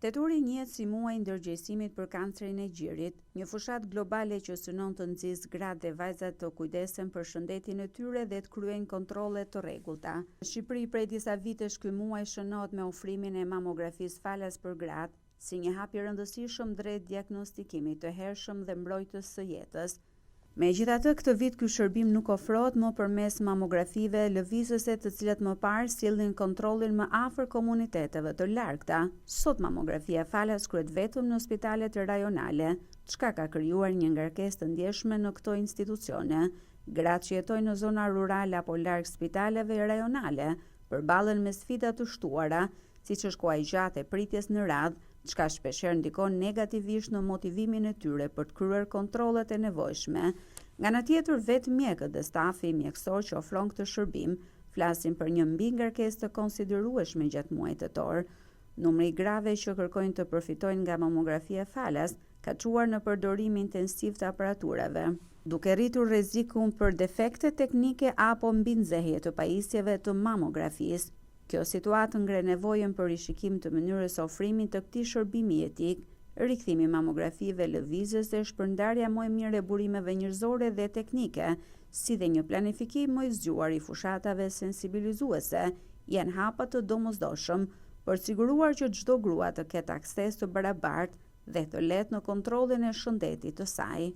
Teturi njihet si muaji ndërgjegjësimit për kancerin e gjirit, një fushatë globale që synon të nxjisë gratë dhe vajzat të kujdesen për shëndetin e tyre dhe të kryejnë kontrolle të rregullta. Në Shqipëri prej disa vitesh ky muaj shënohet me ofrimin e mamografisë falas për gratë, si një hap i rëndësishëm drejt diagnostikimit të hershëm dhe mbrojtjes së jetës. Megjithatë, këtë vit ky shërbim nuk ofrohet më përmes mamografive lëvizëse të cilat më parë sillnin kontrollin më afër komuniteteve të largta. Sot mamografia falas kryhet vetëm në spitalet rajonale, çka ka krijuar një ngarkesë të ndjeshme në këto institucione. Gratë që jetojnë në zona rurale apo larg spitaleve rajonale përballen me sfida të shtuara, siç është koha e gjatë e pritjes në radhë, çka shpeshherë ndikon negativisht në motivimin e tyre për të kryer kontrollet e nevojshme. Nga ana tjetër, vetë mjekët dhe stafi mjekësor që ofron këtë shërbim flasin për një mbingarkesë të konsiderueshme gjatë muajit tetor. Numri i grave që kërkojnë të përfitojnë nga mamografia falas ka çuar në përdorim intensiv të aparaturave, duke rritur rrezikun për defekte teknike apo mbinxehje të pajisjeve të mamografisë. Kjo situatë ngre nevojën për rishikim të mënyrës ofrimit të këtij shërbimi etik, rikthimi mamografive lëvizëse, shpërndarja më e mirë e burimeve njerëzore dhe teknike, si dhe një planifikim më i zgjuar i fushatave sensibilizuese, janë hapa të domosdoshëm për të siguruar që çdo grua të ketë akses të barabartë dhe të lehtë në kontrollin e shëndetit të saj.